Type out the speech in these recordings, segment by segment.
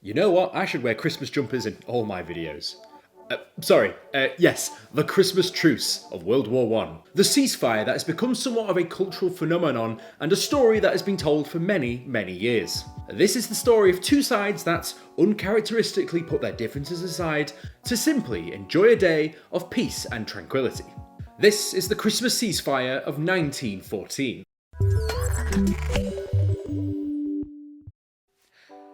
You know what? I should wear Christmas jumpers in all my videos. Yes, the Christmas Truce of World War I. The ceasefire that has become somewhat of a cultural phenomenon and a story that has been told for many, many years. This is the story of two sides that uncharacteristically put their differences aside to simply enjoy a day of peace and tranquility. This is the Christmas ceasefire of 1914.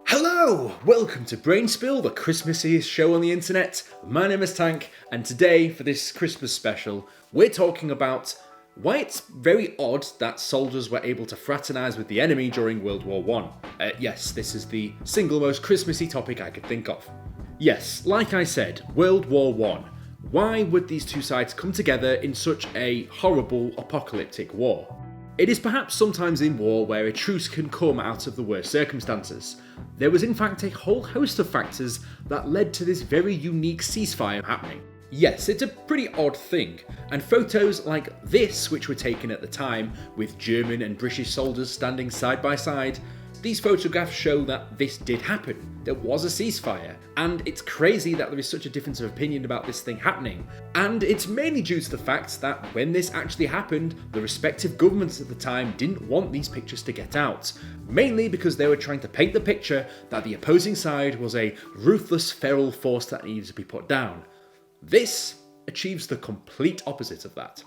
Hello! Welcome to Brainspill, the Christmassiest show on the internet. My name is Tank, and today, for this Christmas special, we're talking about why it's very odd that soldiers were able to fraternise with the enemy during World War I. Yes, this is the single most Christmassy topic I could think of. Yes, like I said, World War I. Why would these two sides come together in such a horrible, apocalyptic war? It is perhaps sometimes in war where a truce can come out of the worst circumstances. There was in fact a whole host of factors that led to this very unique ceasefire happening. Yes, it's a pretty odd thing, and photos like this, which were taken at the time, with German and British soldiers standing side by side, these photographs show that this did happen. There was a ceasefire, and it's crazy that there is such a difference of opinion about this thing happening. And it's mainly due to the fact that when this actually happened, the respective governments at the time didn't want these pictures to get out, mainly because they were trying to paint the picture that the opposing side was a ruthless feral force that needed to be put down. This achieves the complete opposite of that.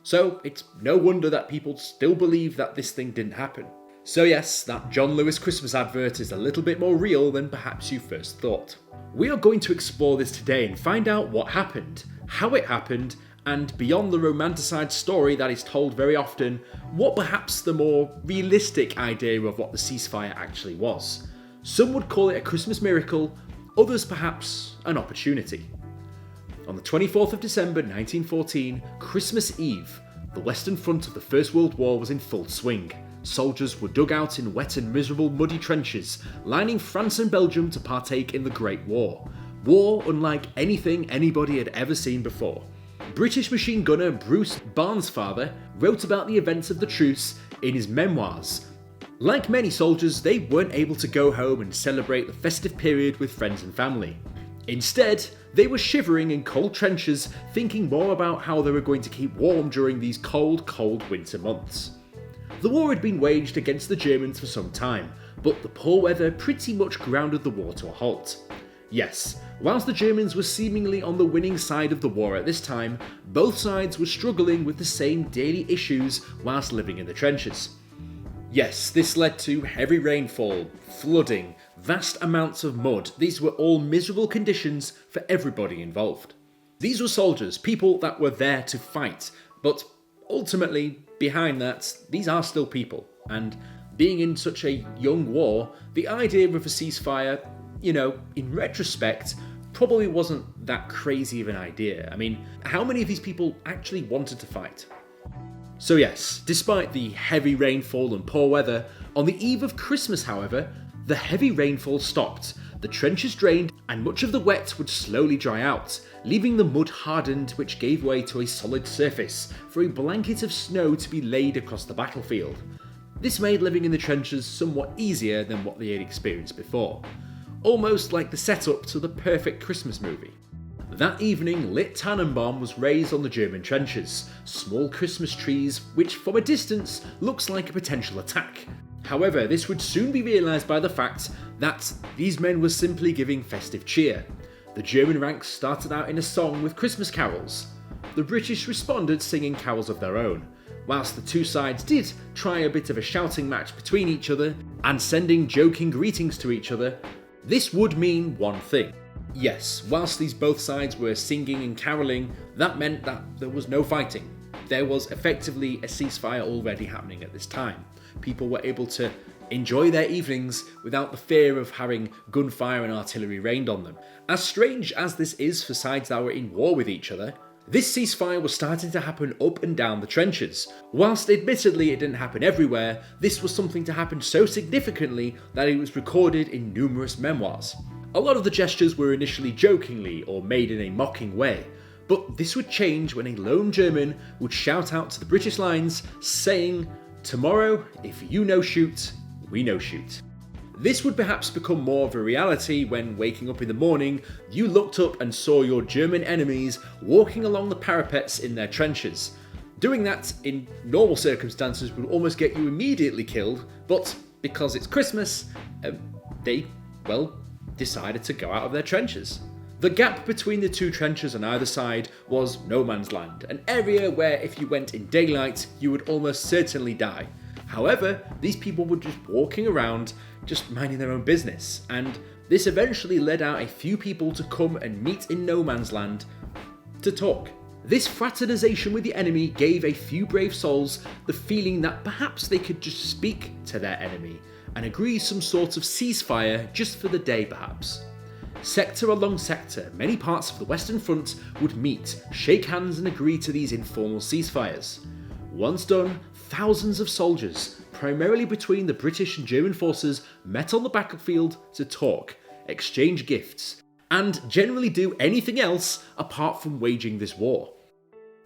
So it's no wonder that people still believe that this thing didn't happen. So yes, that John Lewis Christmas advert is a little bit more real than perhaps you first thought. We are going to explore this today and find out what happened, how it happened, and beyond the romanticised story that is told very often, what perhaps the more realistic idea of what the ceasefire actually was. Some would call it a Christmas miracle, others perhaps an opportunity. On the 24th of December 1914, Christmas Eve, the Western Front of the First World War was in full swing. Soldiers were dug out in wet and miserable muddy trenches, lining France and Belgium to partake in the Great War. War unlike anything anybody had ever seen before. British machine gunner Bruce Bairnsfather wrote about the events of the truce in his memoirs. Like many soldiers, they weren't able to go home and celebrate the festive period with friends and family. Instead, they were shivering in cold trenches, thinking more about how they were going to keep warm during these cold, cold winter months. The war had been waged against the Germans for some time, but the poor weather pretty much grounded the war to a halt. Yes, whilst the Germans were seemingly on the winning side of the war at this time, both sides were struggling with the same daily issues whilst living in the trenches. Yes, this led to heavy rainfall, flooding, vast amounts of mud. These were all miserable conditions for everybody involved. These were soldiers, people that were there to fight, but ultimately, behind that, these are still people, and being in such a young war, the idea of a ceasefire, in retrospect, probably wasn't that crazy of an idea. I mean, how many of these people actually wanted to fight? So yes, despite the heavy rainfall and poor weather, on the eve of Christmas, however, the heavy rainfall stopped, the trenches drained, and much of the wet would slowly dry out, leaving the mud hardened, which gave way to a solid surface for a blanket of snow to be laid across the battlefield. This made living in the trenches somewhat easier than what they had experienced before, almost like the setup to the perfect Christmas movie. That evening, lit Tannenbaum was raised on the German trenches, small Christmas trees which from a distance looks like a potential attack. However, this would soon be realised by the fact that these men were simply giving festive cheer. The German ranks started out in a song with Christmas carols. The British responded singing carols of their own, whilst the two sides did try a bit of a shouting match between each other and sending joking greetings to each other. This would mean one thing. Yes, whilst these both sides were singing and caroling, that meant that there was no fighting. There was effectively a ceasefire already happening at this time. People were able to enjoy their evenings without the fear of having gunfire and artillery rained on them. As strange as this is for sides that were in war with each other, this ceasefire was starting to happen up and down the trenches. Whilst admittedly it didn't happen everywhere, this was something to happen so significantly that it was recorded in numerous memoirs. A lot of the gestures were initially jokingly or made in a mocking way, but this would change when a lone German would shout out to the British lines saying, "Tomorrow, if you no shoot, we no shoot." This would perhaps become more of a reality when, waking up in the morning, you looked up and saw your German enemies walking along the parapets in their trenches. Doing that in normal circumstances would almost get you immediately killed, but because it's Christmas, they decided to go out of their trenches. The gap between the two trenches on either side was no man's land, an area where if you went in daylight, you would almost certainly die. However, these people were just walking around, just minding their own business, and this eventually led out a few people to come and meet in no man's land to talk. This fraternization with the enemy gave a few brave souls the feeling that perhaps they could just speak to their enemy and agree some sort of ceasefire just for the day perhaps. Sector along sector, many parts of the Western Front would meet, shake hands and agree to these informal ceasefires. Once done, thousands of soldiers, primarily between the British and German forces, met on the battlefield to talk, exchange gifts, and generally do anything else apart from waging this war.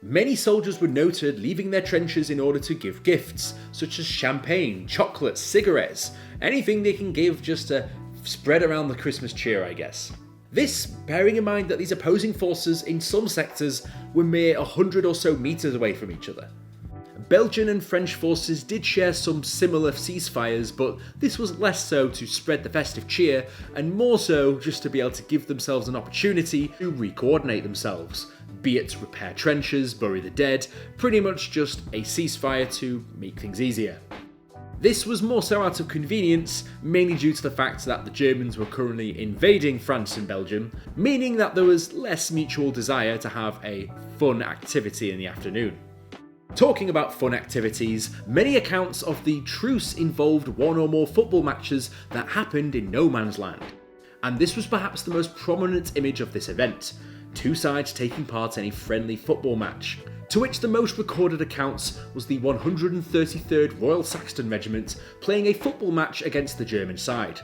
Many soldiers were noted leaving their trenches in order to give gifts, such as champagne, chocolates, cigarettes, anything they can give just to spread around the Christmas cheer, I guess. This, bearing in mind that these opposing forces in some sectors were mere 100 or so metres away from each other. Belgian and French forces did share some similar ceasefires, but this was less so to spread the festive cheer and more so just to be able to give themselves an opportunity to re-coordinate themselves, be it repair trenches, bury the dead, pretty much just a ceasefire to make things easier. This was more so out of convenience, mainly due to the fact that the Germans were currently invading France and Belgium, meaning that there was less mutual desire to have a fun activity in the afternoon. Talking about fun activities, many accounts of the Truce involved one or more football matches that happened in no man's land. And this was perhaps the most prominent image of this event, two sides taking part in a friendly football match, to which the most recorded accounts was the 133rd Royal Saxton Regiment playing a football match against the German side.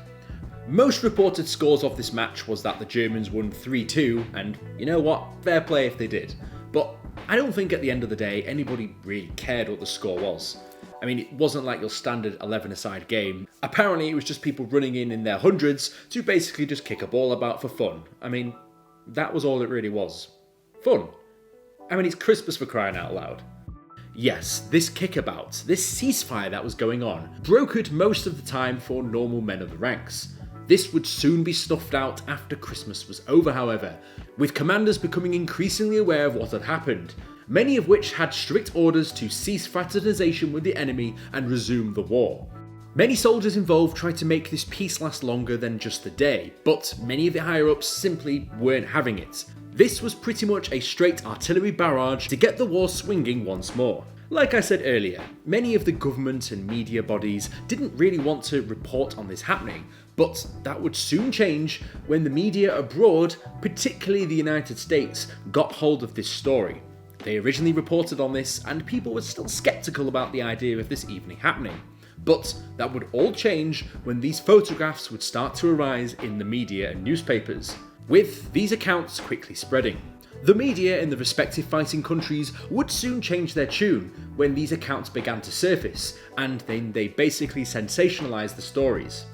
Most reported scores of this match was that the Germans won 3-2, and you know what, fair play if they did. But I don't think at the end of the day anybody really cared what the score was. I mean, it wasn't like your standard 11-a-side game. Apparently it was just people running in their hundreds to basically just kick a ball about for fun. I mean, that was all it really was. Fun. I mean, it's Christmas for crying out loud. Yes, this kickabout, this ceasefire that was going on, brokered most of the time for normal men of the ranks. This would soon be snuffed out after Christmas was over, however, with commanders becoming increasingly aware of what had happened, many of which had strict orders to cease fraternization with the enemy and resume the war. Many soldiers involved tried to make this peace last longer than just the day, but many of the higher-ups simply weren't having it. This was pretty much a straight artillery barrage to get the war swinging once more. Like I said earlier, many of the government and media bodies didn't really want to report on this happening, but that would soon change when the media abroad, particularly the United States, got hold of this story. They originally reported on this, and people were still skeptical about the idea of this evening happening. But that would all change when these photographs would start to arise in the media and newspapers, with these accounts quickly spreading. The media in the respective fighting countries would soon change their tune when these accounts began to surface, and then they basically sensationalised the stories.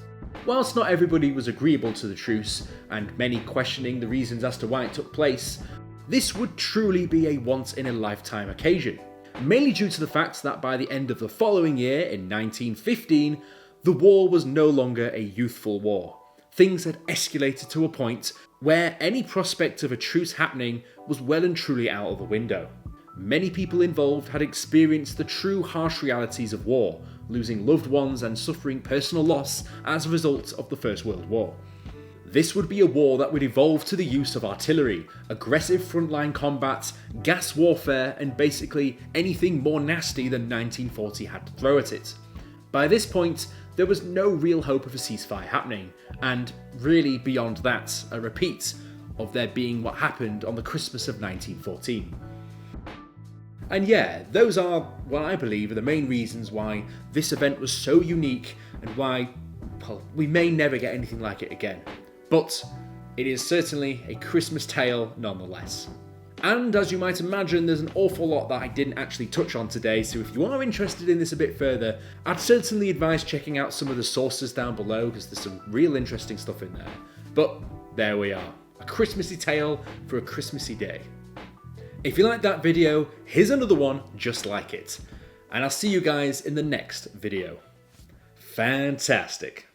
Whilst not everybody was agreeable to the truce, and many questioning the reasons as to why it took place, this would truly be a once-in-a-lifetime occasion, mainly due to the fact that by the end of the following year, in 1915, the war was no longer a youthful war. Things had escalated to a point where any prospect of a truce happening was well and truly out of the window. Many people involved had experienced the true harsh realities of war, losing loved ones and suffering personal loss as a result of the First World War. This would be a war that would evolve to the use of artillery, aggressive frontline combat, gas warfare, and basically anything more nasty than 1940 had to throw at it. By this point, there was no real hope of a ceasefire happening, and really beyond that, a repeat of there being what happened on the Christmas of 1914. And yeah, those are what I believe are the main reasons why this event was so unique and why, well, we may never get anything like it again. But it is certainly a Christmas tale nonetheless. And as you might imagine, there's an awful lot that I didn't actually touch on today, so if you are interested in this a bit further, I'd certainly advise checking out some of the sources down below, because there's some real interesting stuff in there. But there we are, a Christmassy tale for a Christmassy day. If you liked that video, here's another one just like it. And I'll see you guys in the next video. Fantastic.